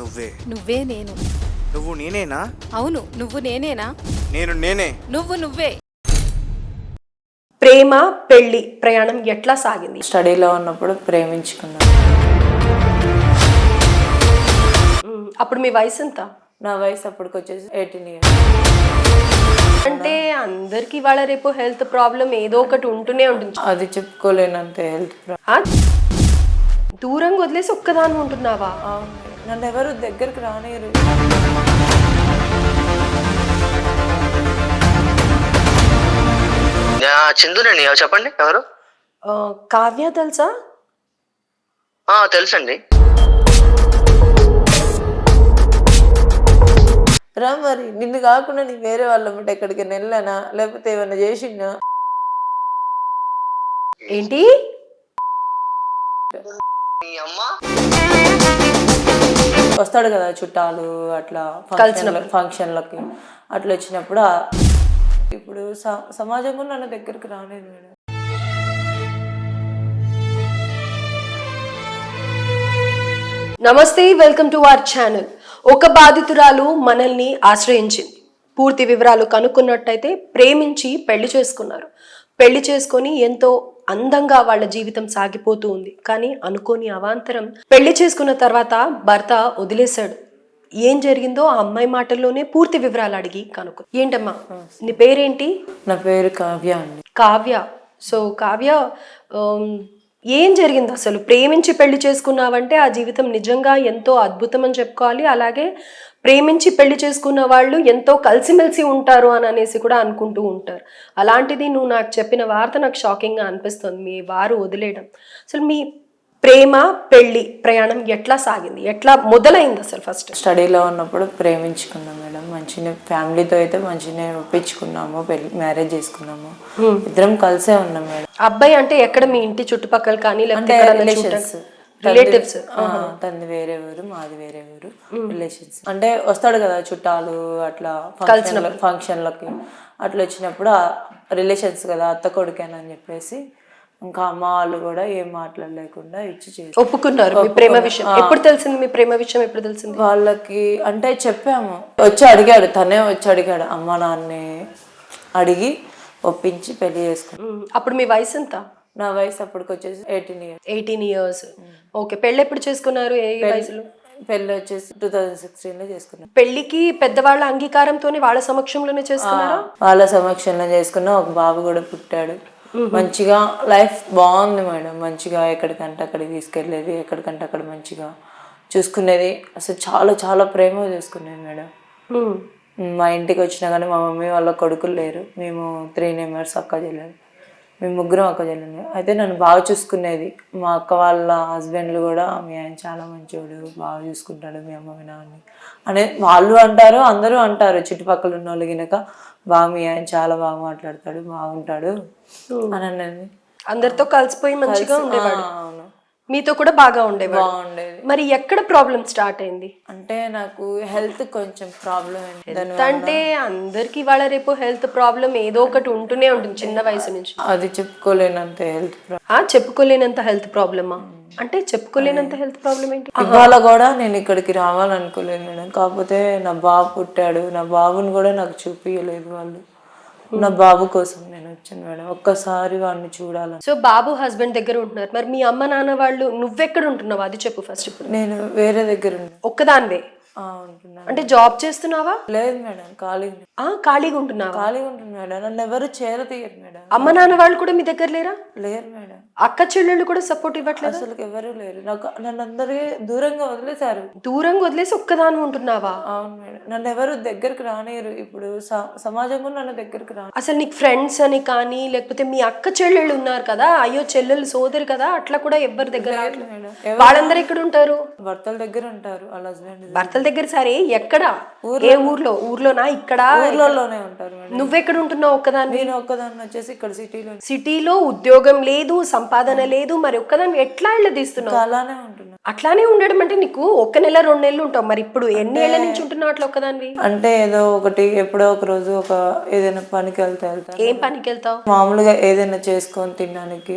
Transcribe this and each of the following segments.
నువ్వే నువ్వే నేను. నువ్వు నేనేనా? అవును, నువ్వు నేనేనా? నేను నేనే. నువ్వు నువ్వే. ప్రేమ పెళ్లి ప్రయాణం ఎట్లా సాగింది? స్టడీలో ఉన్నప్పుడు ప్రేమించుకున్నాను. అప్పుడు మీ వయసు ఎంత? నా వయసు అప్పటికి వచ్చేసి 18 years. అంటే అందరికి వాళ్ళ రేపు హెల్త్ ప్రాబ్లం ఏదో ఒకటి ఉంటూనే ఉంటుంది. అది చెప్పుకోలేనంత హెల్త్ ఆ? దూరంగా వదిలేసి ఒక్కదాని ఉంటున్నావా? నన్ను ఎవరు దగ్గరికి రానియరు. చిందునండి, చెప్పండి ఎవరు? కావ్య తెలుసా? తెలుసండి. రా మరి, నిన్ను కాకుండా నీ వేరే వాళ్ళ బట్టి ఎక్కడికి వెళ్ళానా లేకపోతే ఏమన్నా చేసిందా? ఏంటి వస్తాడు కదా చుట్టాలు అట్లా ఫంక్షన్లకి అట్లా వచ్చినప్పుడు ఇప్పుడు సమాజం కూడా నన్ను దగ్గరికి రాలేదు మేడం. నమస్తే, వెల్కమ్ టు అవర్ ఛానల్. ఒక బాధితురాలు మనల్ని ఆశ్రయించింది. పూర్తి వివరాలు కనుక్కున్నట్టయితే ప్రేమించి పెళ్లి చేసుకున్నారు. పెళ్లి చేసుకొని ఎంతో అందంగా వాళ్ళ జీవితం సాగిపోతూ ఉంది. కానీ అనుకోని అవాంతరం, పెళ్లి చేసుకున్న తర్వాత భర్త వదిలేశాడు. ఏం జరిగిందో ఆ అమ్మాయి మాటల్లోనే పూర్తి వివరాలు అడిగి కనుక్కో. ఏంటమ్మా నీ పేరేంటి? నా పేరు కావ్య అండి. కావ్య. సో కావ్య, ఏం జరిగింది అసలు? ప్రేమించి పెళ్లి చేసుకున్నావంటే ఆ జీవితం నిజంగా ఎంతో అద్భుతం అని చెప్పుకోవాలి. అలాగే ప్రేమించి పెళ్లి చేసుకున్న వాళ్ళు ఎంతో కలిసిమెలిసి ఉంటారు అని అనేసి కూడా అనుకుంటూ ఉంటారు. అలాంటిది నువ్వు నాకు చెప్పిన వార్త నాకు షాకింగ్గా అనిపిస్తుంది. మీ వారు వదిలేయడం. అసలు మీ ప్రేమ పెళ్లి ప్రయాణం ఎట్లా సాగింది? ఎట్లా మొదలైంది అసలు? ఫస్ట్ స్టడీలో ఉన్నప్పుడు ప్రేమించుకున్నాం మేడం. మంచిగా ఫ్యామిలీతో అయితే మంచిగా ఒప్పించుకున్నాము, మ్యారేజ్ చేసుకున్నాము. ఇద్దరం కలిసే ఉన్నాం మేడం. అబ్బాయి అంటే ఎక్కడ? మీ ఇంటి చుట్టుపక్కల కానీ లేకపోతే రిలేటివ్స్? తనది వేరే ఊరు, మాది వేరే ఊరు. రిలేషన్స్ అంటే వస్తాడు కదా చుట్టాలు అట్లా ఫంక్షన్లకి అట్లా వచ్చినప్పుడు రిలేషన్స్ కదా, అత్త కొడుకేనని చెప్పేసి ఇంకా అమ్మ వాళ్ళు కూడా ఏం మాట్లాడలేకుండా ఇచ్చి ఒప్పుకున్నారు. మీ ప్రేమ విషయం ఎప్పుడు తెలిసింది? మీ ప్రేమ విషయం ఎప్పుడు తెలిసింది వాళ్ళకి? అంటే చెప్పాము, వచ్చి అడిగాడు, తనే వచ్చి అడిగాడు. అమ్మ నాన్నే అడిగి ఒప్పించి పెళ్లి చేసుకున్నాం. అప్పుడు మీ వయసు ఎంత? నా వయసు అప్పటికి వచ్చేసి 18 years. 18 years. ఓకే. పెళ్ళి ఎప్పుడు చేసుకున్నారు? ఏ వయసులో? పెళ్లి వచ్చేసి 2016 చేసుకున్నాం. పెళ్లికి పెద్దవాళ్ళ అంగీకారంతోనే వాళ్ళ సమక్షంలోనే చేసుకున్నారా? వాళ్ళ సమక్షంలో చేసుకున్నా. ఒక బాబు కూడా పుట్టాడు. మంచిగా లైఫ్ బాగుంది మేడం. మంచిగా ఎక్కడికంటే అక్కడికి తీసుకెళ్ళేది, ఎక్కడికంటే అక్కడ మంచిగా చూసుకునేది. అసలు చాలా చాలా ప్రేమగా చూసుకునేది మేడం. మా ఇంటికి వచ్చినా కానీ మా మమ్మీ వాళ్ళ కొడుకులు లేరు. మేము 3 members అక్క చెల్లెలు. మేము ముగ్గురం అక్క చెల్లెలు. అయితే నన్ను బాగా చూసుకునేది. మా అక్క వాళ్ళ హస్బెండ్లు కూడా మీ ఆయన చాలా మంచివాడు, బాగా చూసుకుంటాడు మీ అమ్మ మీ నాన్నని అనే వాళ్ళు అంటారు, అందరూ అంటారు. చుట్టుపక్కల ఉన్న వాళ్ళు గినక బాగా మీ ఆయన చాలా బాగా మాట్లాడతాడు, బాగుంటాడు అని అన్నది. అందరితో కలిసిపోయి మంచిగా ఉండేవాడు. అవును, మీతో కూడా బాగా ఉండేవాడు. బాగుండేది. మరి ఎక్కడ ప్రాబ్లం స్టార్ట్ అయింది? అంటే నాకు హెల్త్ కొంచెం ప్రాబ్లం అంటే అందరికి వాళ్ళ రేపు హెల్త్ ప్రాబ్లం ఏదో ఒకటి ఉంటూనే ఉంటుంది చిన్న వయసు నుంచి. అది చెప్పుకోలేనంత హెల్త్ చెప్పుకోలేనంత హెల్త్ ప్రాబ్లమా? అంటే చెప్పుకోలేనంత హెల్త్ ప్రాబ్లం ఏంటి? ఇవాళ కూడా నేను ఇక్కడికి రావాలనుకోలేదు మేడం. కాకపోతే నా బాబు పుట్టాడు. నా బాబుని కూడా నాకు చూపించలేదు వాళ్ళు. నా బాబు కోసం నేను వచ్చాను మేడం. ఒక్కసారి వాడిని చూడాలని. సో బాబు హస్బెండ్ దగ్గర ఉంటున్నారు. మరి మీ అమ్మ నాన్న వాళ్ళు నువ్వెక్కడ ఉంటున్నావు అది చెప్పు ఫస్ట్. ఇప్పుడు నేను వేరే దగ్గర ఒక్కదానివే ఉంటున్నాను. అంటే జాబ్ చేస్తున్నావా? లేదు మేడం, ఖాళీగా ఉంటున్నావా? ఖాళీగా ఉంటుంది మేడం. నన్ను ఎవరు చేరతీయరు మేడం. అమ్మ నాన్న వాళ్ళు కూడా మీ దగ్గర లేరా? లేరు మేడం. అక్క చెల్లెళ్ళు కూడా సపోర్ట్ ఇవ్వట్లేదు? అసలు ఎవరు లేరు. నాకు నన్ను అందరికీ దూరంగా వదిలేశారు. దూరంగా వదిలేసి ఒక్కదాని ఉంటున్నావా? అవును మేడం. నన్ను ఎవరు దగ్గరికి రానియరు. ఇప్పుడు సమాజం కూడా నన్ను దగ్గరికి రాను. అసలు నీకు ఫ్రెండ్స్ అని కానీ లేకపోతే మీ అక్క చెల్లెళ్ళు ఉన్నారు కదా, అయ్యో చెల్లెళ్ళు సోదరు కదా, అట్లా కూడా ఎవరి దగ్గర మేడం. వాళ్ళందరూ ఎక్కడ ఉంటారు? భర్తల దగ్గర ఉంటారు. వాళ్ళ హస్బెండ్ భర్తల దగ్గర. సరే ఎక్కడ? ఏ ఊర్లో? ఊర్లోనా? ఇక్కడ ఊర్లోనే ఉంటారు మేడం. నువ్వెక్కడ ఉంటున్నావు ఒక్కదాన్ని? నేను ఒక్కదాన్ని వచ్చేసి ఇక్కడ సిటీలో ఉద్యోగం లేదు, సంపాదన లేదు, మరి ఒక్కదాన్ని ఎట్లా ఇళ్ళ తీస్తున్నావు? అలానే ఉంటున్నా. అట్లానే ఉండడం అంటే నీకు 1 నెల 2 నెలలు ఉంటావు, మరి ఇప్పుడు ఎన్ని ఏళ్ల నుంచి ఉంటున్నావు అట్లా ఒక్కదానివి? అంటే ఏదో ఒకటి ఎప్పుడో ఒక రోజు ఏదైనా పనికి వెళ్తాను. ఏం పనికి వెళ్తావు? మామూలుగా ఏదైనా చేసుకొని తినడానికి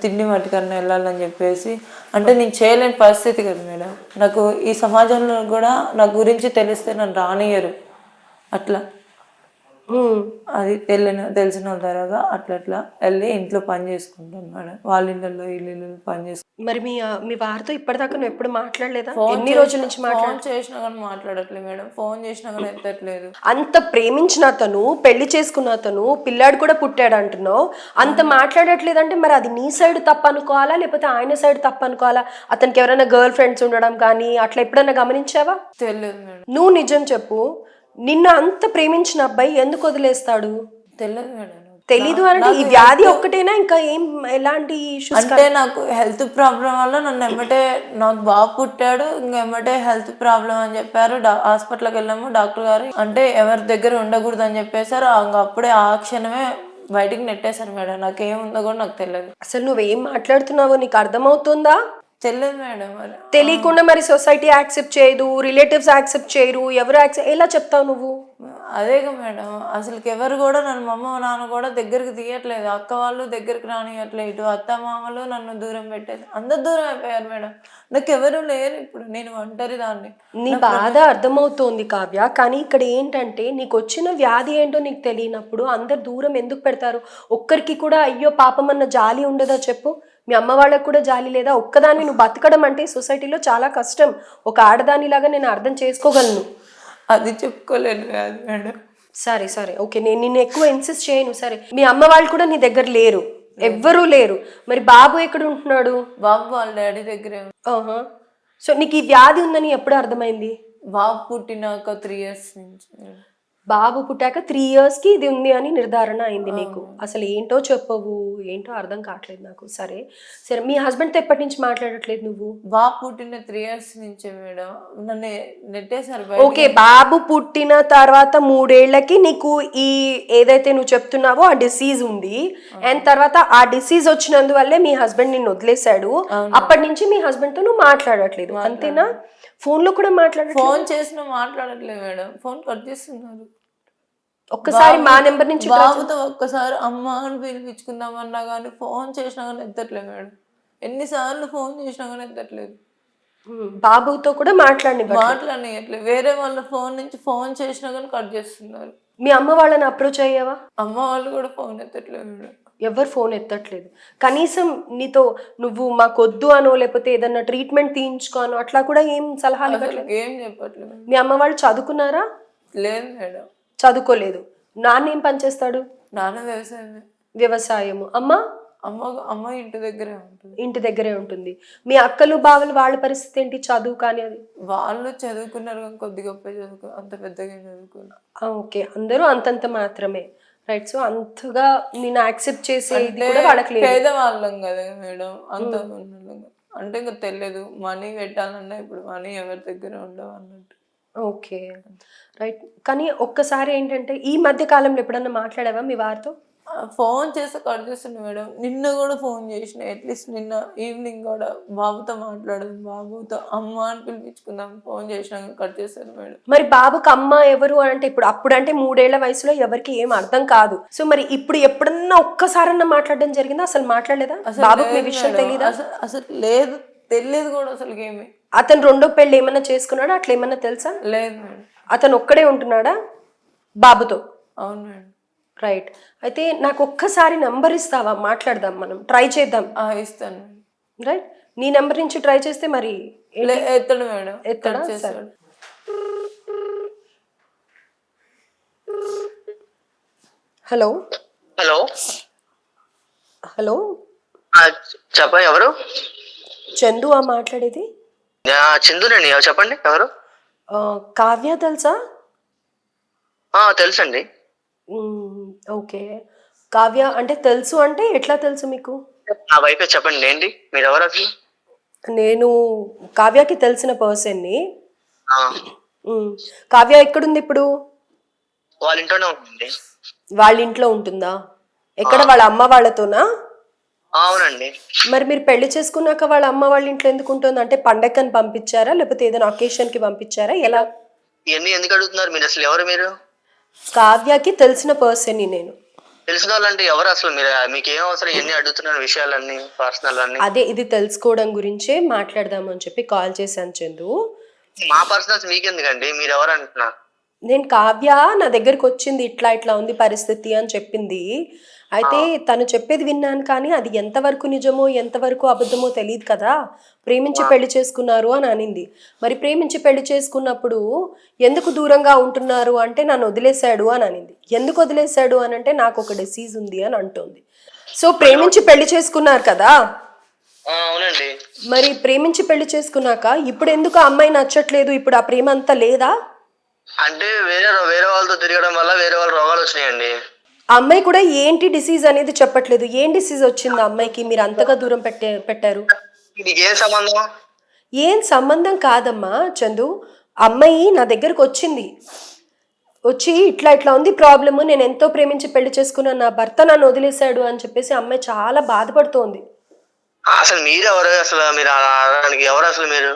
తిండి మట్టుకన్నా వెళ్ళాలని చెప్పేసి. అంటే నేను చేయలేని పరిస్థితి కదా మేడం. నాకు ఈ సమాజంలో కూడా నా గురించి తెలిస్తే నన్ను రానియరు. అట్లా అది తెలిసిన వాళ్ళ తర్వాత అట్లా వెళ్ళి ఇంట్లో పని చేసుకుంటాను మేడం. వాళ్ళ ఇళ్ళల్లో వీళ్ళు పని చేసుకుంటాను. మరి మీ వారితో ఇప్పటిదాకా నువ్వు ఎప్పుడు మాట్లాడలేదా? ఎన్ని రోజుల నుంచి ఫోన్ చేసినా కానీ మాట్లాడట్లేదు మేడం. ఫోన్ చేసినా కానీ ఎత్తట్లేదు. అంత ప్రేమించిన అతను, పెళ్లి చేసుకున్న అతను, పిల్లాడు కూడా పుట్టాడు అంటున్నావు, అంత మాట్లాడట్లేదు అంటే మరి అది నీ సైడ్ తప్పు అనుకోవాలా లేకపోతే ఆయన సైడ్ తప్పు అనుకోవాలా? అతనికి ఎవరైనా గర్ల్ ఫ్రెండ్స్ ఉండడం కానీ అట్లా ఎప్పుడైనా గమనించావా? తెలియదు మేడం. నువ్వు నిజం చెప్పు, నిన్ను అంత ప్రేమించిన అబ్బాయి ఎందుకు వదిలేస్తాడు? తెలియదు మేడం. తెలీదు అంటే ఈ వ్యాధి ఒక్కటేనా, ఇంకా ఏం ఎలాంటి ఇష్యూస్? అంటే నాకు హెల్త్ ప్రాబ్లం వల్ల నాకు బాబు పుట్టాడు, ఇంకా ఎమ్మటే హెల్త్ ప్రాబ్లం అని చెప్పారు. హాస్పిటల్కి వెళ్ళాము. డాక్టర్ గారు అంటే ఎవరి దగ్గర ఉండకూడదు అని చెప్పేశారు. అప్పుడే ఆ క్షణమే బయటికి నెట్టేశారు మేడం. నాకేముందో కూడా నాకు తెలియదు. అసలు నువ్వేం మాట్లాడుతున్నావో నీకు అర్థమవుతుందా? తెలియదు మేడం. మరి తెలియకుండా మరి సొసైటీ యాక్సెప్ట్ చేయదు, రిలేటివ్స్ యాక్సెప్ట్ చేయరు, ఎవరు ఎలా చెప్తావు నువ్వు? అదేగా మేడం, అసలుకి ఎవరు కూడా నన్ను, మా అమ్మ నాన్న కూడా దగ్గరికి తీయట్లేదు. అక్క వాళ్ళు దగ్గరికి రానియట్లేదు. ఇటు అత్త మామలు నన్ను దూరం పెట్టేది. అందరు దూరం అయిపోయారు మేడం. నాకు ఎవరు లేరు ఇప్పుడు. నేను ఒంటరి దాన్ని. నీ బాధ అర్థమవుతోంది కావ్య, కానీ ఇక్కడ ఏంటంటే నీకు వచ్చిన వ్యాధి ఏంటో నీకు తెలియనప్పుడు అందరు దూరం ఎందుకు పెడతారు? ఒక్కరికి కూడా అయ్యో పాపం అన్న జాలి ఉండదా చెప్పు? మీ అమ్మ వాళ్ళకు కూడా జాలి లేదా? ఒక్కదాన్ని నువ్వు బతకడం అంటే సొసైటీలో చాలా కష్టం. ఒక ఆడదానిలాగా నేను అర్థం చేసుకోగలను. అది చెప్పుకోలేను కాదు మేడం. సరే ఓకే, నేను నిన్ను ఎక్కువ ఇన్సిస్ట్ చేయను. సరే, మీ అమ్మ వాళ్ళు కూడా నీ దగ్గర లేరు, ఎవ్వరూ లేరు. మరి బాబు ఎక్కడ ఉంటున్నాడు? బాబు వాళ్ళ డాడీ దగ్గరే. సో నీకు ఈ వ్యాధి ఉందని ఎప్పుడు అర్థమైంది? బాబు పుట్టినాక 3 years నుంచి. బాబు పుట్టాక 3 yearsకి ఇది ఉంది అని నిర్ధారణ అయింది నీకు. అసలు ఏంటో చెప్పవు, ఏంటో అర్థం కావట్లేదు నాకు. సరే మీ హస్బెండ్తో ఎప్పటి నుంచి మాట్లాడట్లేదు నువ్వు? బాబు పుట్టిన 3 years నుంచే మేడం. నన్ను నెట్టేశారు. ఓకే, బాబు పుట్టిన తర్వాత 3 ఏళ్లకి నీకు ఈ ఏదైతే నువ్వు చెప్తున్నావో ఆ డిసీజ్ ఉంది. అండ్ తర్వాత ఆ డిసీజ్ వచ్చినందువల్లే మీ హస్బెండ్ నిన్ను వదిలేశాడు. అప్పటి నుంచి మీ హస్బెండ్ తో నువ్వు మాట్లాడట్లేదు, అంతేనా? ఫోన్ లో కూడా మాట్లాడట్లేదు? ఫోన్ చేసినా మాట్లాడట్లేదు మేడం. ఫోన్ కట్ చేస్తున్నారు. ఒక్కసారి మా నెంబర్ నుంచి బాబుతో ఒక్కసారి అమ్మ అని పిలిపించుకుందామన్నా కానీ ఫోన్ చేసినా కానీ ఎత్తట్లేదు మేడం. ఎన్నిసార్లు ఫోన్ చేసినా కానీ ఎత్తట్లేదు. బాబుతో కూడా మాట్లాడనియట్లేదు. వేరే వాళ్ళ ఫోన్ నుంచి ఫోన్ చేసినా కానీ కట్ చేస్తున్నారు. మీ అమ్మ వాళ్ళని అప్రోచ్ అయ్యావా? అమ్మ వాళ్ళు కూడా ఫోన్ ఎత్తట్లేదు మేడం. ఎవరు ఫోన్ ఎత్తట్లేదు. కనీసం నీతో నువ్వు మాకొద్దు అనో లేకపోతే ఏదన్నా ట్రీట్మెంట్ తీయించుకోనో అట్లా కూడా ఏం సలహాలు ఇవ్వట్లేదు? ఏం చెప్పట్లేదు. మీ అమ్మ వాళ్ళు చదువుకున్నారా? లేదు మేడం, చదువుకోలేదు. నాన్న ఏం పని చేస్తాడు? నాన్న వ్యవసాయము. అమ్మ ఇంటి దగ్గరే ఉంటుంది. మీ అక్కలు బావలు వాళ్ళ పరిస్థితి ఏంటి? చదువు కానీ అది వాళ్ళు చదువుకున్నారు కానీ కొద్ది గొప్ప చదువుకో, అంత పెద్దగా చదువుకున్నారు. ఓకే, అందరూ అంతంత మాత్రమే. రైట్. సో అంతగా నేను యాక్సెప్ట్ చేసేది కూడా వాళ్ళకి లేదు. పేదవాళ్ళం కదా మేడం, అంత అంటే ఇంకా తెలియదు. మనీ పెట్టాలన్నా ఇప్పుడు మనీ ఎవరి దగ్గర ఉండవు అన్నట్టు. Okay, right. కానీ ఒక్కసారి ఏంటంటే ఈ మధ్య కాలంలో ఎప్పుడన్నా మాట్లాడావా మీ వారితో? ఫోన్ చేస్తే కట్ చేస్తుండే మేడం. నిన్న కూడా ఫోన్ చేసిన, అట్లీస్ట్ నిన్న ఈవినింగ్ కూడా బాబుతో మాట్లాడదు, బాబుతో అమ్మ అని పిలిపించుకుందాం ఫోన్ చేసినాక కట్ చేశారు మేడం. మరి బాబుకి అమ్మ ఎవరు అంటే అప్పుడంటే 3 ఏళ్ల వయసులో ఎవరికి ఏం అర్థం కాదు. సో మరి ఇప్పుడు ఎప్పుడన్నా ఒక్కసారన్నా మాట్లాడడం జరిగిందా? అసలు మాట్లాడలేదా? బాబుకి మీ విషయం తెలీదా? అసలు లేదు, తెలియదు కూడా అసలు ఏమి. అతను రెండో పెళ్లి ఏమన్నా చేసుకున్నాడా? అట్లా ఏమన్నా తెలుసా? లేదు మేడం. అతను ఒక్కడే ఉంటున్నాడా బాబుతో? అవును మేడం. రైట్. అయితే నాకు ఒక్కసారి నంబర్ ఇస్తావా? మాట్లాడదాం, మనం ట్రై చేద్దాం. ఇస్తాను. రైట్, నీ నెంబర్ నుంచి ట్రై చేస్తే మరి ఎత్తడు మేడం. ఎత్తడా? హలో హలో హలో చెప్ప ఎవరు? చందు ఆ మాట్లాడేది? చందునండి. చెప్పండి ఎవరు? కావ్య తెలుసా? తెలుసండి. ఓకే, కావ్య అంటే తెలుసు అంటే ఎట్లా తెలుసు మీకు? నా వైఫ్. చెప్పండి ఏంటి, మీరు ఎవరు అసలు? నేను కావ్యకి తెలిసిన పర్సన్ని. కావ్య ఎక్కడుంది ఇప్పుడు? వాళ్ళ ఇంట్లోనే ఉంటుంది. వాళ్ళ ఇంట్లో ఉంటుందా? ఎక్కడ, వాళ్ళ అమ్మ వాళ్ళతోనా? అవునండి. మరి మీరు పెళ్లి చేసుకున్నాక వాళ్ళ అమ్మ వాళ్ళ ఇంట్లో ఎందుకు ఉంటుంది? అంటే పండగని పంపించారా, లేకపోతే ఏదైనా ఒకేషన్ కి పంపించారా, ఎలా? ఇవన్నీ ఎందుకు అడుగుతున్నారు మీరు? అసలు ఎవరు మీరు? కావ్యకి తెలిసిన పర్సన్ నేను. తెలిసిన వాళ్ళంటే ఎవరు అసలు? మీరు మీకేం అవసరం ఇవన్నీ అడుగుతున్నారు విషయాలన్నీ, పర్సనల్ అన్ని? అదే ఇది తెలుసుకోవడం గురించే మాట్లాడదామని చెప్పి కాల్ చేశాను చందు. మా పర్సనల్స్ మీకెందుకండి? మీరు ఎవరు అంటున్నా? నేను కావ్య నా దగ్గరికి వచ్చింది, ఇట్లా ఇట్లా ఉంది పరిస్థితి అని చెప్పింది. అయితే తను చెప్పేది విన్నాను, కానీ అది ఎంతవరకు నిజమో ఎంతవరకు అబద్ధమో తెలియదు కదా. ప్రేమించి పెళ్లి చేసుకున్నారు అని అనింది. మరి ప్రేమించి పెళ్లి చేసుకున్నప్పుడు ఎందుకు దూరంగా ఉంటున్నారు అంటే నన్ను వదిలేశాడు అని అనింది. ఎందుకు వదిలేశాడు అని అంటే నాకు ఒక డిసీజ్ ఉంది అని అంటుంది. సో ప్రేమించి పెళ్లి చేసుకున్నారు కదా. అవునండి. మరి ప్రేమించి పెళ్లి చేసుకున్నాక ఇప్పుడు ఎందుకు ఆ అమ్మాయి నచ్చట్లేదు? ఇప్పుడు ఆ ప్రేమ అంతా లేదా? అంటే వేరే వాళ్ళతో తిరగడం వల్ల వేరే వాళ్ళ రోగాలు వచ్చినాయండి. ఆ అమ్మాయి కూడా ఏంటి డిసీజ్ అనేది చెప్పట్లేదు. ఏం డిసీజ్ వచ్చింది ఆ అమ్మాయికి మీరు అంతగా దూరం పెట్టారు? నీకేం సంబంధం? ఏం సంబంధం కాదమ్మా చందు. అమ్మాయి నా దగ్గరకు వచ్చింది, వచ్చి ఇట్లా ఇట్లా ఉంది ప్రాబ్లము, నేను ఎంతో ప్రేమించి పెళ్లి చేసుకున్నాను, నా భర్త నన్ను వదిలేశాడు అని చెప్పేసి అమ్మాయి చాలా బాధపడుతోంది. అసలు మీరెవరు? అసలు మీరు ఎవరు అసలు మీరు?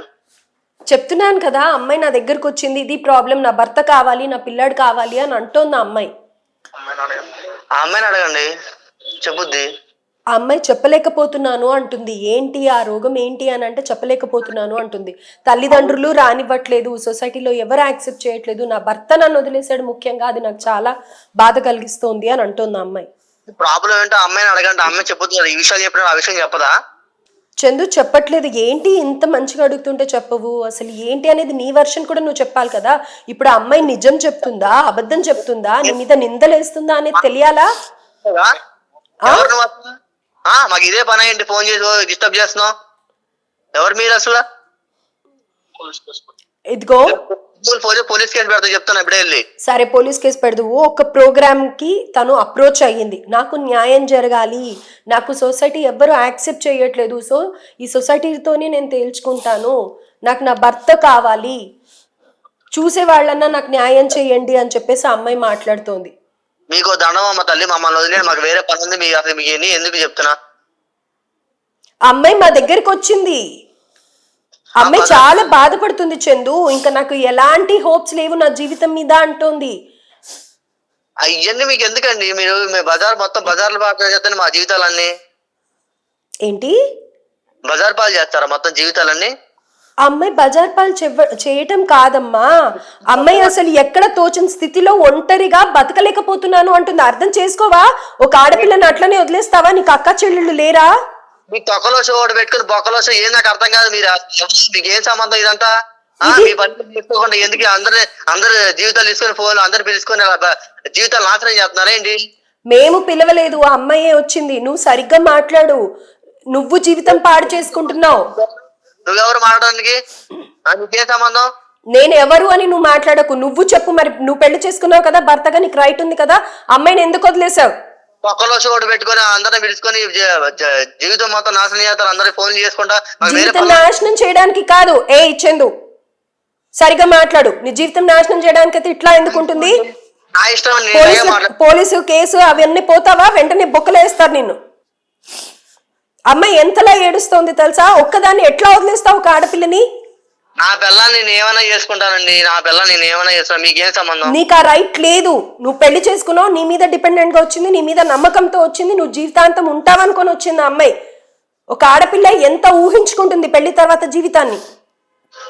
చెప్తున్నాను కదా, అమ్మాయి నా దగ్గరకు వచ్చింది, ఇది ప్రాబ్లం, నా భర్త కావాలి, నా పిల్లాడు కావాలి అని అంటోంది ఆ అమ్మాయి. ఆ అమ్మాయిని అడగండి, చెప్పుద్ది. ఆ అమ్మాయి చెప్పలేకపోతున్నాను అంటుంది. ఏంటి ఆ రోగం ఏంటి అని అంటే చెప్పలేకపోతున్నాను అంటుంది. తల్లిదండ్రులు రానివ్వట్లేదు, సొసైటీలో ఎవరు యాక్సెప్ట్ చేయట్లేదు, నా భర్త నన్ను వదిలేశాడు, ముఖ్యంగా అది నాకు చాలా బాధ కలిగిస్తోంది అని అంటుంది ఆ అమ్మాయి. ప్రాబ్లం ఏంటో అమ్మాయిని అడగండి, అమ్మాయి చెప్పుద్ది. ఈ విషయాలు చెప్పిన ఆ విషయం చెప్పదా? చందు చెప్పట్లేదు. ఏంటి ఇంత మంచిగా అడుగుతుంటే చెప్పవు? అసలు ఏంటి అనేది నీ వర్షన్ కూడా నువ్వు చెప్పాలి కదా. ఇప్పుడు ఆ అమ్మాయి నిజం చెప్తుందా, అబద్ధం చెప్తుందా, నీ మీద నిందలేస్తుందా అనేది తెలియాలా? మాకు ఇదే పని అయ్యింది, ఫోన్ చేసి డిస్టర్బ్ చేస్తున్నావు. ఎవరు మీరు అసలు? ఇదిగో పోలీస్ కేసు పెడతా చెప్తున్నా ఇప్పుడే వెళ్ళి. సరే పోలీస్ కేసు పెడదువు. ఒక ప్రోగ్రామ్ కి తను అప్రోచ్ అయ్యింది, నాకు న్యాయం జరగాలి, నాకు సొసైటీ ఎవ్వరు యాక్సెప్ట్ చేయట్లేదు, సో ఈ సొసైటీతోనే నేను తేల్చుకుంటాను, నాకు నా భర్త కావాలి, చూసే వాళ్ళన్నా నాకు న్యాయం చేయండి అని చెప్పేసి ఆ అమ్మాయి మాట్లాడుతోంది. మీకు దండమ్మ తల్లి, మమ్మల్ని వదిలే, మాకు వేరే పని ఉంది. అసలు మీకు ఎందుకు చెప్తున్నా? అమ్మాయి మా దగ్గరికి వచ్చింది, అమ్మాయి చాలా బాధపడుతుంది చందు, ఇంకా నాకు ఎలాంటి హోప్స్ లేవు నా జీవితం మీద అంటోంది. ఇవన్నీ మీకు ఎందుకండి? మీరు మొత్తం బజార్లు పాలు చేస్తాను మా జీవితాలన్నీ. ఏంటి బజార్ పాలు చేస్తారా మొత్తం జీవితాలన్నీ? అమ్మాయి బజార్ పాలు చేయటం కాదమ్మా, అమ్మాయి అసలు ఎక్కడ తోచని స్థితిలో ఒంటరిగా బతకలేకపోతున్నాను అంటుంది. అర్థం చేసుకోవా? ఒక ఆడపిల్లని అట్లనే వదిలేస్తావా? నీకు అక్క చెల్లెళ్ళు లేరా? మీ తొక్కలో షో ఒకటి పెట్టుకుని బొక్కలో షో ఏం నాకు అర్థం కాదు. మీరు మీకు ఏం సంబంధం ఇదంతా? మీ పని తీసుకోకుండా ఎందుకు అందరు జీవితాలు తీసుకొని ఫోన్లు అందరు పిలుచుకొని జీవితాలు నాశనం చేస్తున్నారా ఏంటి? మేము పిలవలేదు, ఆ అమ్మాయే వచ్చింది. నువ్వు సరిగ్గా మాట్లాడు, నువ్వు జీవితం పాడు చేసుకుంటున్నావు. నువ్వెవరు మాట్లాడడానికి? నీకేం సంబంధం? నేను ఎవరు అని నువ్వు మాట్లాడకు, నువ్వు చెప్పు. మరి నువ్వు పెళ్లి చేసుకున్నావు కదా, భర్తగా నీకు రైట్ ఉంది కదా, అమ్మాయిని ఎందుకు వదిలేసావు? పక్కలో చోటు పెట్టుకొని అందరిని పిలుచుకొని జీవితం మొత్తం నాశనం చేస్తారు, అందరికి ఫోన్లు చేసుకుంటా. జీవితం నాశనం చేయడానికి కాదు. ఏ చందు సరిగా మాట్లాడు, నీ జీవితం నాశనం చేయడానికి అయితే ఇట్లా ఎందుకు ఉంటుంది? నా ఇష్టం. పోలీసు కేసు అవన్నీ పోతావా? వెంటనే బొక్కలేస్తారు నిన్ను. అమ్మాయి ఎంతలా ఏడుస్తోంది తెలుసా? ఒక్కదాన్ని ఎట్లా వదిలేస్తావు ఒక ఆడపిల్లని? నా పిల్లని నేను ఏమైనా చేసుకుంటానండి, నా పిల్లని నేను ఏమైనా చేస్తాను, మీకేం సంబంధం? నీకు ఆ రైట్ లేదు. నువ్వు పెళ్లి చేసుకున్నావు, నీ మీద డిపెండెంట్ గా వచ్చింది, నీ మీద నమ్మకంతో వచ్చింది, నువ్వు జీవితాంతం ఉంటావనుకొని వచ్చింది అమ్మాయి. ఒక ఆడపిల్ల ఎంత ఊహించుకుంటుంది పెళ్లి తర్వాత జీవితాన్ని?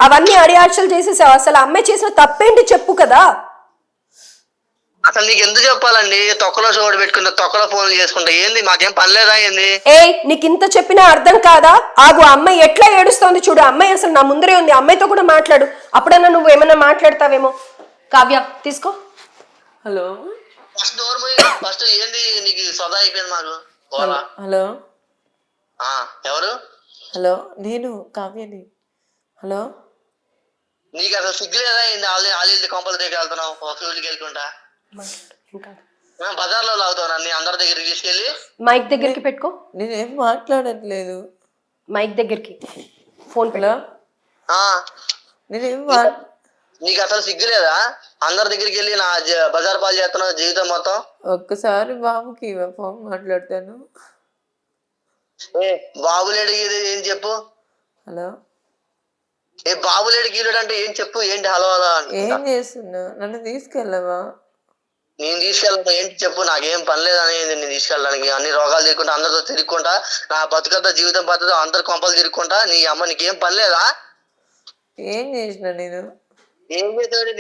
అవన్నీ అడియాచలు చేసేసావు. అసలు అమ్మాయి చేసిన తప్పేంటి చెప్పు కదా. అసలు నీకు ఎందుకు చెప్పాలండి? తొక్కలో చోటు పెట్టుకుంటా, తొక్కలో ఫోన్లు చేసుకుంటా, ఏంది మాకేం పని లేదా ఏంది? నీకు ఇంత చెప్పినా అర్థం కాదా? ఆగు, అమ్మాయి ఎట్లా ఏడుస్తోంది చూడు. అమ్మాయి అసలు నా ముందరే ఉంది, అమ్మాయితో కూడా మాట్లాడు, అప్పుడన్నా నువ్వు ఏమన్నా మాట్లాడతావేమో. కావ్య తీసుకో. హలో ఫస్ట్ ఏంది నీకు సదా అయిపోయింది మాకు. హలో ఎవరు? హలో నేను కావ్యని. హలో నీకు అసలు సిగ్గు లేదా? ఆల్రెడీ కొంపల దగ్గర వెళ్తున్నావు, ఫీల్డ్కి వెళ్ళుకుంటా బజార్లో లాగుతావు నన్ను అందరి దగ్గరికి తీసుకెళ్ళి. మైక్ దగ్గరికి పెట్టుకో. నేనేం మాట్లాడట్లేదు. మైక్ దగ్గరికి ఫోన్ పెట్టా. నేనేం నీకు అసలు సిగ్గు లేదా? అందరి దగ్గరికి వెళ్ళి నా బజార్ పాలు చేస్తున్నావు జీవితం మొత్తం. ఒక్కసారి బాబుకి ఫోన్ మాట్లాడతాను. ఏ బాబులేడు ఏం చెప్పు. హలో, ఏ బాబులేడు గీలుడు అంటే ఏం చెప్పు. ఏంటి హలో హలో ఏం చేస్తున్నావు? నన్ను తీసుకెళ్ళవా? నేను తీసుకెళ్ళను. ఏంటి చెప్పు. నాకేం పని లేదని నేను తీసుకెళ్ళడానికి. అన్ని రోగాలు తిరుగుకుంటా, అందరితో తిరుగుకుంటా, నా బతుకంతా జీవితం పద్ధతి అందరు కొంపలు తిరుగుకుంటా. నీ అమ్మ నీకేం పని లేదా? ఏం చేసిన నేను? ఏం చేసాడు?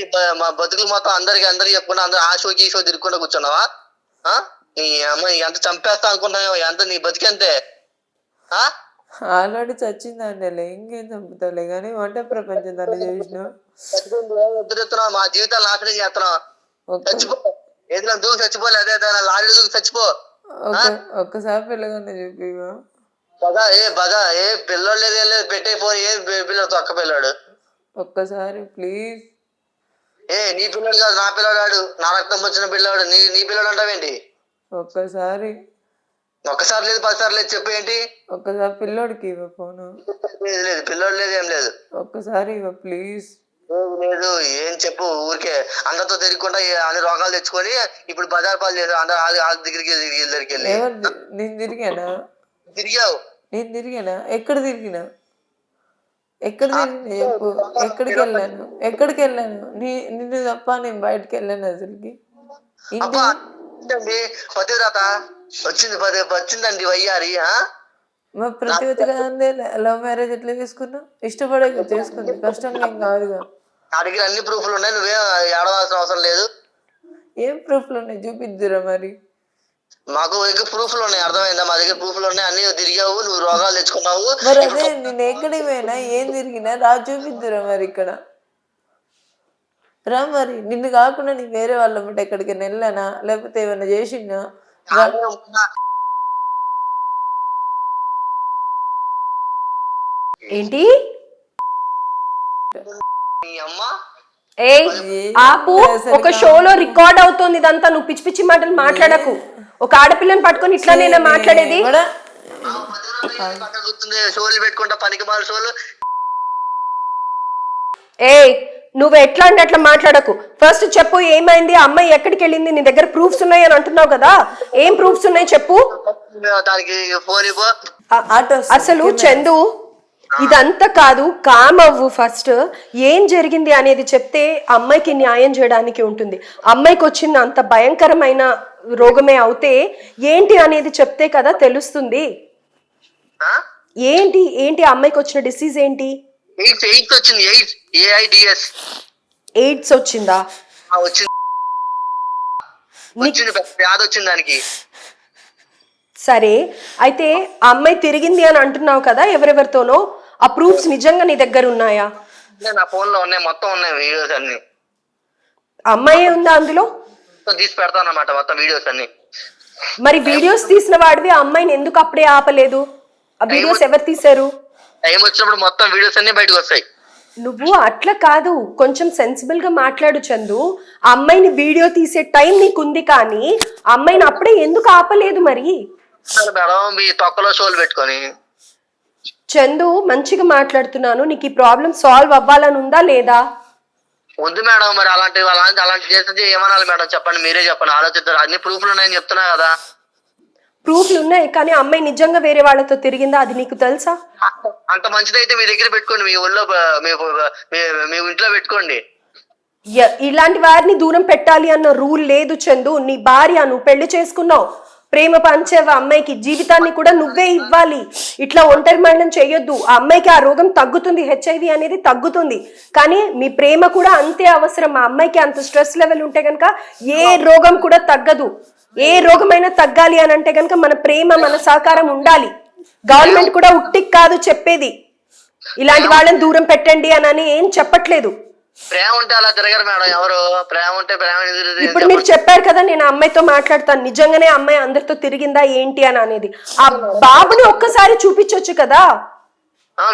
మా బతుకులు మొత్తం అందరికి చెప్పుకుంటా, అందరు ఆ షోకి ఈ షో తిరుగుకుంటా కూర్చున్నావా? నీ అమ్మ నీ ఎంత చంపేస్తా అనుకుంటున్నావు? ఎంత నీ బతికంతే? ఆల్రెడీ చచ్చిందంటే ఇంకేం చంపుతావులే కానీ వంట ప్రపంచం దాన్ని చేసినావు. ఎదురెత్తున్నావు, మా జీవితాలు నాశనం చేస్తున్నావు. చచ్చిపో. ఏదైనా దూకి చచ్చిపోలే, అదే లారీ దూకి చచ్చిపో. ఒక్కసారి పిల్లగానే చూపివా? బదా ఏ పిల్లోడు లేదు, ఏం లేదు. పెట్టే ఫోన్. ఏ పిల్లడు తొక్క పిల్లాడు. ఒక్కసారి ప్లీజ్. నీ పిల్లడు కాదు, నా పిల్లడాడు. నా రక్తం వచ్చిన పిల్లవాడు. నీ పిల్లడు అంటావేంటి? ఒక్కసారి లేదు 10 సార్లు లేదు. చెప్పు ఏంటి? ఒక్కసారి పిల్లోడికి ఇవ్వ ఫోను. లేదు పిల్లోడు లేదు, ఏం లేదు. ఒక్కసారి ఇవ్వ ప్లీజ్. లేదు ఏం చెప్పు. ఊరికే అందరితో తిరుగుకుంటా అన్ని రోగాలు తెచ్చుకొని ఇప్పుడు బజార్ పాలు చేసావు. అందరు వాళ్ళ దగ్గరికి వెళ్ళి నేను తిరిగానా? తిరిగావు. నేను తిరిగానా? ఎక్కడ తిరిగినా? చెప్పు. ఎక్కడికి వెళ్ళాను? నిన్ను తప్ప నేను బయటకు వెళ్ళాను అసలుకి. పతివ్రత వచ్చిందండి వయ్యారి. మా ప్రతివతగా లవ్ మ్యారేజ్ ఎట్లా చేసుకున్నావు? ఇష్టపడే చేసుకుంది, కష్టంగా ఏం కాదుగా. నా దగ్గర అన్ని ప్రూఫ్లు ఉన్నాయి. నువ్వే ఏడవలసిన అవసరం లేదు. ఏం ప్రూఫ్లు ఉన్నాయి? చూపిద్దురా మరి. మాకు దగ్గర ప్రూఫ్లు ఉన్నాయి, అర్థమైందా? మా దగ్గర ప్రూఫ్లు ఉన్నాయి. అన్ని తిరిగావు, నువ్వు రోగాలు తెచ్చుకున్నావు. మరి అదే నేను ఎక్కడికి పోయినా ఏం తిరిగినా రా చూపిద్దురా మరి. ఇక్కడ రా మరి. నిన్ను కాకుండా నీ వేరే వాళ్ళ బట్టి ఎక్కడికైనా వెళ్ళానా లేకపోతే ఏమైనా చేసినా? ఏంటి? ఆపు. ఒక షోలో రికార్డ్ అవుతుంది ఇదంతా. నువ్వు పిచ్చి పిచ్చి మాటలు మాట్లాడకు. ఒక ఆడపిల్లని పట్టుకొని ఇట్లా నేనే మాట్లాడేది? షోలు పెట్టుకుంటా పనికి మాల షోలు. నువ్వు ఎట్లా అంటే అట్లా మాట్లాడకు. ఫస్ట్ చెప్పు ఏమైంది? అమ్మాయి ఎక్కడికి వెళ్ళింది? నీ దగ్గర ప్రూఫ్స్ ఉన్నాయి అని అంటున్నావు కదా, ఏం ప్రూఫ్స్ ఉన్నాయి చెప్పు. అసలు చందు ఇదంతా కాదు, కామ్ అవ్వు. ఫస్ట్ ఏం జరిగింది అనేది చెప్తే అమ్మాయికి న్యాయం చేయడానికి ఉంటుంది. అమ్మాయికి వచ్చిన అంత భయంకరమైన రోగమే అవుతే ఏంటి అనేది చెప్తే కదా తెలుస్తుంది. ఏంటి అమ్మాయికి వచ్చిన డిసీజ్ ఏంటి? ఎయిడ్స్ వచ్చిందా? సరే, అయితే ఆ అమ్మాయి తిరిగింది అని అంటున్నావు కదా ఎవరెవరితోనో, ఆ ప్రూఫ్స్ నిజంగా నీ దగ్గర ఉన్నాయా? నా ఫోన్ లో ఉన్నాయి, మొత్తం ఉన్నాయి వీడియోస్ అన్ని. అమ్మాయి ఉందా అందులో? తీసి పెడతాను అన్నమాట మొత్తం వీడియోస్ అన్ని. మరి వీడియోస్ తీసిన వాడివి ఆ అమ్మాయిని ఎందుకు అప్పుడే ఆపలేదు? ఆ వీడియోస్ ఎవరు తీశారు? టైం వచ్చినప్పుడు మొత్తం వీడియోస్ అన్ని బయటకు వస్తాయి. నువ్వు అట్లా కాదు, కొంచెం సెన్సిబుల్ గా మాట్లాడు చందు. ఆ అమ్మాయిని వీడియో తీసే టైం నీకుంది కానీ ఆ అమ్మాయిని అప్పుడే ఎందుకు ఆపలేదు? మరి మేడం మీ తొక్కలో షోలు పెట్టుకొని. చందు మంచిగా మాట్లాడుతున్నాను, నీకు ఈ ప్రాబ్లం సాల్వ్ అవ్వాలని ఉందా లేదా? వద్దు మేడం. మరి అలాంటి చేస్తే ఏమనాలి మేడం? చెప్పండి, మీరే చెప్పండి. ఆలోచిస్తారు. అన్ని ప్రూఫ్లు ఉన్నాయని చెప్తున్నా కదా. ప్రూఫ్లు ఉన్నాయి కానీ అమ్మాయి నిజంగా వేరే వాళ్ళతో తిరిగిందా అది నీకు తెలుసా? అంత మంచిదైతే మీ దగ్గర పెట్టుకోండి, మీ ఊళ్ళో మీ ఇంట్లో పెట్టుకోండి. ఇలాంటి వారిని దూరం పెట్టాలి అన్న రూల్ లేదు చందు. నీ భార్య, నువ్వు పెళ్లి చేసుకున్నావు, ప్రేమ పంచేవ అమ్మాయికి, జీవితాన్ని కూడా నువ్వే ఇవ్వాలి. ఇట్లా ఒంటరి మరణం చేయొద్దు. ఆ అమ్మాయికి ఆ రోగం తగ్గుతుంది, HIV అనేది తగ్గుతుంది, కానీ మీ ప్రేమ కూడా అంతే అవసరం. ఆ అమ్మాయికి అంత స్ట్రెస్ లెవెల్ ఉంటే కనుక ఏ రోగం కూడా తగ్గదు. ఏ రోగమైనా తగ్గాలి అని అంటే కనుక మన ప్రేమ, మన సహకారం ఉండాలి. గవర్నమెంట్ కూడా ఉట్టికి కాదు చెప్పేది, ఇలాంటి వాళ్ళని దూరం పెట్టండి అని ఏం చెప్పట్లేదు. ప్రేమ ఉంటే అలా తిరగరు మేడం ఎవరు. ప్రేమ ఉంటే ప్రేమ. ఇప్పుడు మీరు చెప్పారు కదా నేను అమ్మాయితో మాట్లాడతాను, నిజంగానే అమ్మాయి అందరితో తిరిగిందా ఏంటి అని అనేది. ఆ బాబుని ఒక్కసారి చూపించొచ్చు కదా.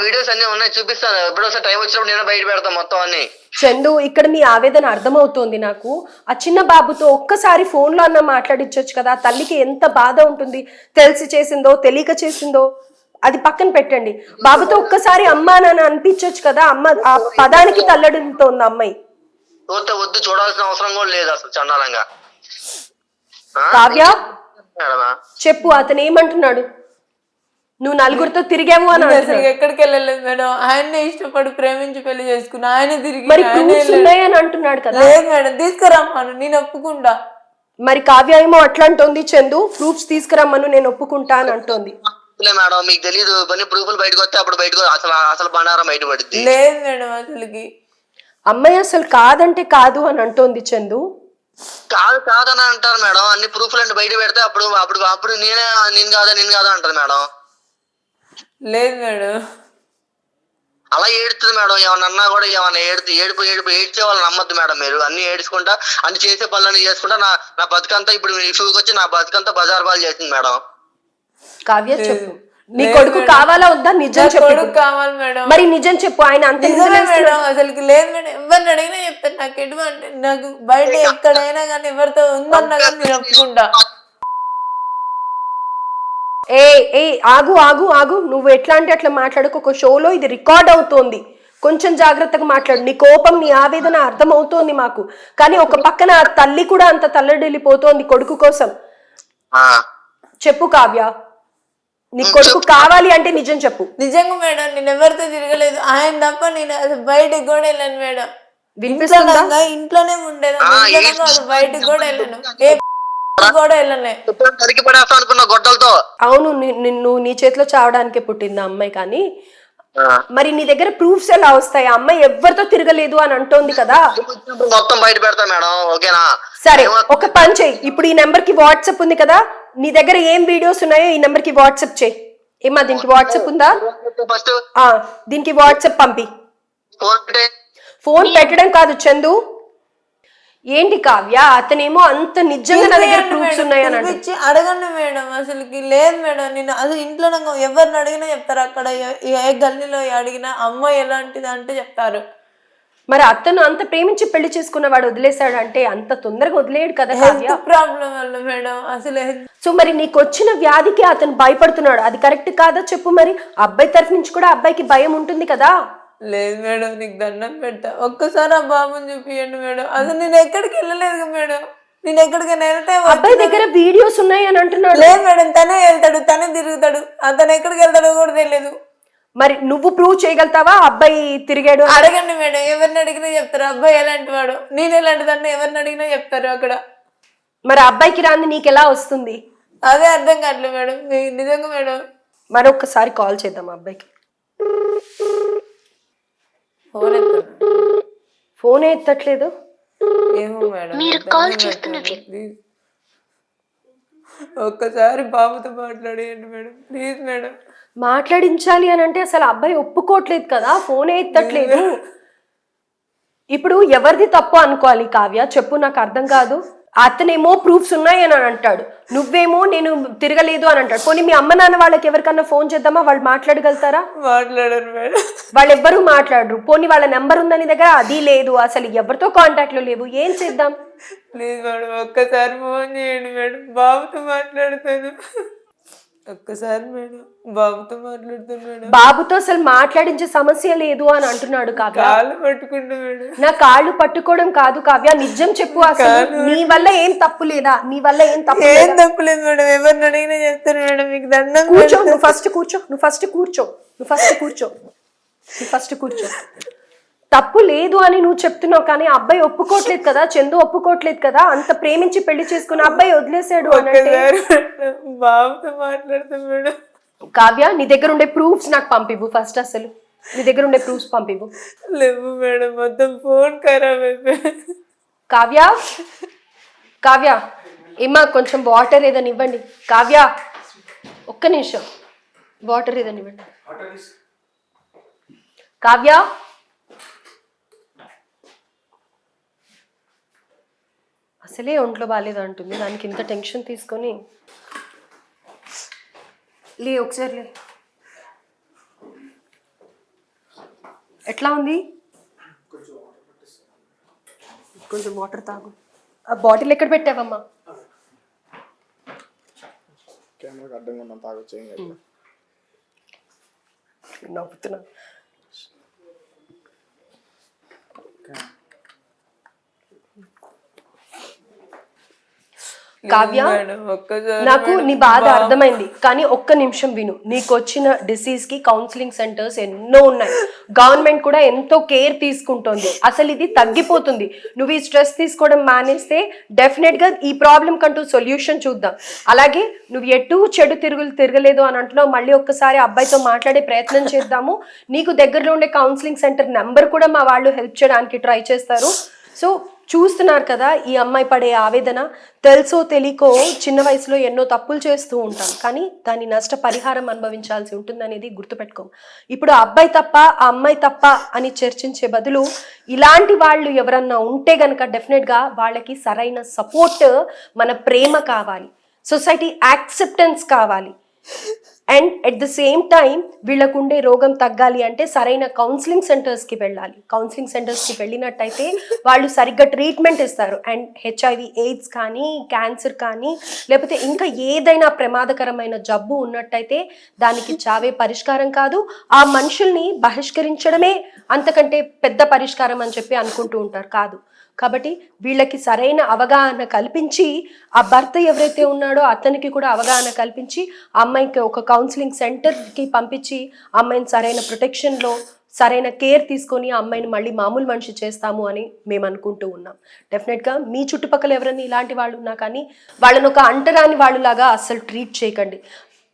వీడియోస్ అన్ని ఉన్నాయి, చూపిస్తాను. ఎప్పుడోసారి టైం వచ్చినప్పుడు నేను బయట పెడతాను మొత్తం అన్ని. చందు ఇక్కడ నీ ఆవేదన అర్థమవుతోంది నాకు. ఆ చిన్న బాబుతో ఒక్కసారి ఫోన్ లో అన్న మాట్లాడించవచ్చు కదా. తల్లికి ఎంత బాధ ఉంటుంది, తెలిసి చేసిందో తెలియక చేసిందో అది పక్కన పెట్టండి. బాబుతో ఒక్కసారి అమ్మా నాన్న అనిపించవచ్చు కదా. అమ్మ ఆ పదానికి తల్లడిల్లుతోంది అమ్మాయి. వద్దు, చూడాల్సిన అవసరం కూడా లేదు అసలు. చండాలంగా. కావ్య చెప్పు, అతను ఏమంటున్నాడు? నువ్వు నలుగురితో తిరిగావు అని నేను అసలు అంటున్నాడు. ఎక్కడికి వెళ్ళలేదు మేడం. ఆయన్నే ఇష్టపడి ప్రేమించి పెళ్లి చేసుకున్నా. ఆయన తిరిగి మరి ఆయనే ప్రూఫ్స్ వెళ్ళాడు. ఉన్నాయని అంటున్నాడు కదా. లేదు మేడం, తీసుకురమ్మను, నేను ఒప్పుకుంటా. మరి కావ్య ఏమో అట్లా అంటోంది, చందు ప్రూఫ్స్ తీసుకురమ్మను నేను ఒప్పుకుంటా అని అంటోంది. మేడం మీకు తెలియదు, ఇవన్నీ ప్రూఫ్లు బయటకు వస్తే అప్పుడు బయటకు అసలు అసలు బండారం బయట పడుద్ది. లేదు మేడం, అసలుకి అమ్మాయి అసలు కాదంటే కాదు అని అంటోంది చందు. కాదని అంటారు మేడం. అన్ని ప్రూఫ్లు అంటే బయట పెడితే అప్పుడు అప్పుడు అప్పుడు నేను కాదా అంటారు మేడం. లేదు మేడం, అలా ఏడుతుంది మేడం. ఏమన్నా అన్నా కూడా ఏమన్నా ఏడ్చే వాళ్ళు నమ్మద్దు మేడం. మీరు అన్ని ఏడ్చుకుంటా అన్ని చేసే పనులన్నీ చేసుకుంటా నా బతుకంతా ఇప్పుడు మీ ఇష్యూకి వచ్చి నా బతుకంతా బజార్ బాల్ చేసింది మేడం. కావ్య చెప్పు, నీ కొడుకు కావాలా వద్దా? నిజం చెప్పు. కొడుకు కావాలి మేడం. మరి నిజం చెప్పు. ఆయన అంత నిజమే మేడం, అసలుకి లేదు మేడం. ఎవరిని అడిగినా చెప్తాను. నాకు ఎటువంటి నాకు బయట ఎక్కడైనా కానీ ఎవరితో ఉందన్నా కానీ నేను ఒప్పుకుంటా. ఏ ఆగు ఆగు ఆగు, నువ్వు ఎట్లా అంటే అట్లా మాట్లాడుకో. ఒక షోలో ఇది రికార్డ్ అవుతోంది, కొంచెం జాగ్రత్తగా మాట్లాడు. నీ కోపం నీ ఆవేదన అర్థమవుతోంది మాకు, కానీ ఒక పక్కన ఆ తల్లి కూడా అంత తల్లడిల్లిపోతోంది కొడుకు కోసం. చెప్పు కావ్య, నీ కొడుకు కావాలి అంటే నిజం చెప్పు. నిజంగా మేడం, నేను ఎవరితో తిరగలేదు. ఆయన తప్ప నేను అసలు బయటకు కూడా వెళ్ళాను మేడం. వినిపిస్తుందా? ఇంట్లోనే ఉండేది, బయటకు కూడా వెళ్ళాను, కూడా వెళ్ళలే. గొడ్డలతో అవును, నిన్ను నీ చేతిలో చావడానికే పుట్టింది ఆ అమ్మాయి. కానీ మరి నీ దగ్గర ప్రూఫ్స్ ఎలా వస్తాయి? ఆ అమ్మాయి ఎవరితో తిరగలేదు అని అంటోంది కదా. మొత్తం బయట పెడతా మేడం, ఓకేనా? సరే, ఒక పని చెయ్యి. ఇప్పుడు ఈ నెంబర్ కి వాట్సాప్ ఉంది కదా, నీ దగ్గర ఏం వీడియోస్ ఉన్నాయో ఈ నెంబర్ కి వాట్సాప్ చెయ్యి. ఏమా దీనికి వాట్సాప్ ఉందా? దీనికి వాట్సాప్ పంపి. ఫోన్ పెట్టడం కాదు చందు. ఏంటి కావ్య, అతనేమో అంత నిజంగా నా దగ్గర ప్రూఫ్స్ ఉన్నాయని అంటే అడగండి మేడం. అసలుకి లేదు మేడం, నేను అసలు ఇంట్లో ఎవరిని అడిగినా చెప్తారు. అక్కడ ఏ గల్లీలో అడిగినా అమ్మాయి ఎలాంటిది అంటే చెప్తారు. మరి అతను అంత ప్రేమించి పెళ్లి చేసుకున్న వాడు వదిలేశాడు అంటే అంత తొందరగా వదిలేడు కదా. ప్రాబ్లం వల్ల మేడం అసలు. సో మరి నీకు వచ్చిన వ్యాధికి అతను భయపడుతున్నాడు, అది కరెక్ట్ కాదా చెప్పు. మరి అబ్బాయి తరఫు నుంచి కూడా అబ్బాయికి భయం ఉంటుంది కదా. లేదు మేడం, నీకు దండం పెడతా, ఒక్కసారి ఆ బాబుని చూపియండి మేడం. అసలు నేను ఎక్కడికి వెళ్ళలేదు మేడం. నేను ఎక్కడికైనా వెళ్తే అబ్బాయి దగ్గర వీడియోస్ ఉన్నాయి అని అంటున్నాడు. లేదు మేడం, తనే వెళ్తాడు, తనే తిరుగుతాడు. అతను ఎక్కడికి వెళ్తాడో కూడా తెలియదు. మరి నువ్వు ప్రూవ్ చేయగలుగుతావా అబ్బాయి తిరిగాడు? అడగండి మేడం, ఎవరిని అడిగినా చెప్తారు. అబ్బాయి ఎలాంటి వాడు, నేను ఎలాంటిదన్నా ఎవరిని అడిగినా చెప్తారు అక్కడ. మరి అబ్బాయికి రాంది నీకు ఎలా వస్తుంది? అదే అర్థం కావట్లేదు మేడం, నిజంగా మేడం. మరి ఒక్కసారి కాల్ చేద్దాం అబ్బాయికి. ఫోనే ఎత్తట్లేదు. ఏమో మేడం, ఒక్కసారి బాబుతో మాట్లాడేయండి మేడం, ప్లీజ్ మేడం. మాట్లాడించాలి అని అంటే అసలు అబ్బాయి ఒప్పుకోవట్లేదు కదా, ఫోనే ఎత్తట్లేదు. ఇప్పుడు ఎవరిది తప్పు అనుకోవాలి కావ్య చెప్పు, నాకు అర్థం కాదు. అతనేమో ప్రూఫ్స్ ఉన్నాయి అని అంటాడు, నువ్వేమో నేను తిరగలేదు అని అంటాడు. పోనీ మీ అమ్మ నాన్న వాళ్ళకి ఎవరికన్నా ఫోన్ చేద్దామా, వాళ్ళు మాట్లాడగలుగుతారా? మాట్లాడరు మేడం, వాళ్ళు ఎవ్వరూ మాట్లాడరు. పోనీ వాళ్ళ నెంబర్ ఉందని దగ్గర, అది లేదు, అసలు ఎవరితో కాంటాక్ట్ లో లేవు. ఏం చేద్దాం? ప్లీజ్ మేడం, ఒక్కసారి ఫోన్ చేయండి మేడం, బాబుతో మాట్లాడతాను. ఒక్కసారి మేడం, బాబుతో మాట్లాడుతాను మేడం. బాబుతో అసలు మాట్లాడించే సమస్య లేదు అని అంటున్నాడు కావ్య. కాళ్ళు పట్టుకుంటా మేడం. నా కాళ్ళు పట్టుకోవడం కాదు కావ్య, నిజం చెప్పు. అసలు నీ వల్ల ఏం తప్పు లేదా? నీ వల్ల ఏం తప్పు? ఏం తప్పులేదు మేడం, ఎవరిని అడిగినా చెప్తాను మేడం. మీకు దండం. కూర్చో, నువ్వు ఫస్ట్ కూర్చో, నువ్వు ఫస్ట్ కూర్చో, నువ్వు ఫస్ట్ కూర్చో, నువ్వు ఫస్ట్ కూర్చో. తప్పు లేదు అని నువ్వు చెప్తున్నావు, కానీ అబ్బాయి ఒప్పుకోవట్లేదు కదా, చందు ఒప్పుకోవట్లేదు కదా. అంత ప్రేమించి పెళ్లి చేసుకున్న అబ్బాయి వదిలేసాడు అంటే. బాబుతో మాట్లాడతాం మేడం. కావ్య, నీ దగ్గర ఉండే ప్రూఫ్స్ నాకు పంపివ్వు ఫస్ట్. అసలు నీ దగ్గర ఉండే ప్రూఫ్స్ పంపివ్వు. లేవు మేడం, మొత్తం ఫోన్ ఖరాబ్ అయిపోయింది. కావ్య, కావ్య ఏమా కొంచెం వాటర్ ఏదని ఇవ్వండి. కావ్య ఒక్క నిమిషం, వాటర్ ఏదని ఇవ్వండి. కావ్య, అసలే ఒంట్లో బాగాలేదు అంటుంది, దానికి ఇంత టెన్షన్ తీసుకొని. లే ఒకసారి లే. ఎట్లా ఉంది? కొంచెం వాటర్ తాగు. ఆ బాటిల్ ఎక్కడ పెట్టావమ్మా? నవ్వుతున్నా. కావ్య, మేడం, ఒక్కసారి నాకు మేడం, నీ బాధ అర్థమైంది, కానీ ఒక్క నిమిషం విను. నీకు వచ్చిన డిసీజ్ కి కౌన్సిలింగ్ సెంటర్స్ ఎన్నో ఉన్నాయి, గవర్నమెంట్ కూడా ఎంతో కేర్ తీసుకుంటోంది. అసలు ఇది తగ్గిపోతుంది. నువ్వు ఈ స్ట్రెస్ తీసుకోవడం మానేస్తే డెఫినెట్ గా ఈ ప్రాబ్లం కంటూ సొల్యూషన్ చూద్దాం. అలాగే నువ్వు ఎటు చెడు తిరగలేదు అని అంటున్నావు, మళ్ళీ ఒక్కసారి అబ్బాయితో మాట్లాడే ప్రయత్నం చేద్దాము. నీకు దగ్గరలో ఉండే కౌన్సిలింగ్ సెంటర్ నెంబర్ కూడా మా వాళ్ళు హెల్ప్ చేయడానికి ట్రై చేస్తారు. సో చూస్తున్నారు కదా ఈ అమ్మాయి పడే ఆవేదన. తెలుసో తెలియకో చిన్న వయసులో ఎన్నో తప్పులు చేస్తూ ఉంటాం, కానీ దాని నష్టపరిహారం అనుభవించాల్సి ఉంటుందనేది గుర్తుపెట్టుకో. ఇప్పుడు ఆ అబ్బాయి తప్ప ఆ అమ్మాయి తప్ప అని చర్చించే బదులు ఇలాంటి వాళ్ళు ఎవరన్నా ఉంటే గనక డెఫినెట్గా వాళ్ళకి సరైన సపోర్ట్, మన ప్రేమ కావాలి, సొసైటీ యాక్సెప్టెన్స్ కావాలి. And at the same time వీళ్ళకుండే రోగం తగ్గాలి అంటే సరైన కౌన్సిలింగ్ సెంటర్స్కి వెళ్ళాలి. కౌన్సిలింగ్ సెంటర్స్కి వెళ్ళినట్టయితే వాళ్ళు సరిగ్గా ట్రీట్మెంట్ ఇస్తారు. అండ్ HIV AIDS కానీ, క్యాన్సర్ కానీ, లేకపోతే ఇంకా ఏదైనా ప్రమాదకరమైన జబ్బు ఉన్నట్టయితే దానికి చావే పరిష్కారం కాదు. ఆ మనుషుల్ని బహిష్కరించడమే అంతకంటే పెద్ద పరిష్కారం అని చెప్పి అనుకుంటూ ఉంటారు. కాదు. కాబట్టి వీళ్ళకి సరైన అవగాహన కల్పించి, ఆ భర్త ఎవరైతే ఉన్నాడో అతనికి కూడా అవగాహన కల్పించి, ఆ అమ్మాయికి ఒక కౌన్సిలింగ్ సెంటర్కి పంపించి అమ్మాయిని సరైన ప్రొటెక్షన్లో సరైన కేర్ తీసుకొని ఆ అమ్మాయిని మళ్ళీ మామూలు మనిషి చేస్తాము అని మేము అనుకుంటూ ఉన్నాం. డెఫినెట్గా మీ చుట్టుపక్కల ఎవరైనా ఇలాంటి వాళ్ళు ఉన్నా కానీ వాళ్ళని ఒక అంటరాని వాళ్ళలాగా అస్సలు ట్రీట్ చేయకండి.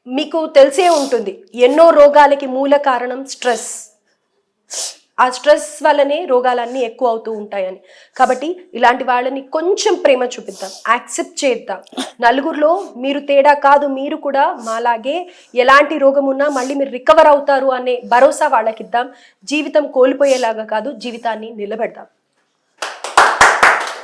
మీకు తెలిసే ఉంటుంది ఎన్నో రోగాలకి మూల కారణం స్ట్రెస్. ఆ స్ట్రెస్ వల్లనే రోగాలన్నీ ఎక్కువ అవుతూ ఉంటాయని. కాబట్టి ఇలాంటి వాళ్ళని కొంచెం ప్రేమ చూపిద్దాం, యాక్సెప్ట్ చేద్దాం. నలుగురిలో మీరు తేడా కాదు, మీరు కూడా మాలాగే ఎలాంటి రోగం ఉన్నా మళ్ళీ మీరు రికవర్ అవుతారు అనే భరోసా వాళ్ళకి ఇద్దాం. జీవితం కోల్పోయేలాగా కాదు, జీవితాన్ని నిలబెడదాం.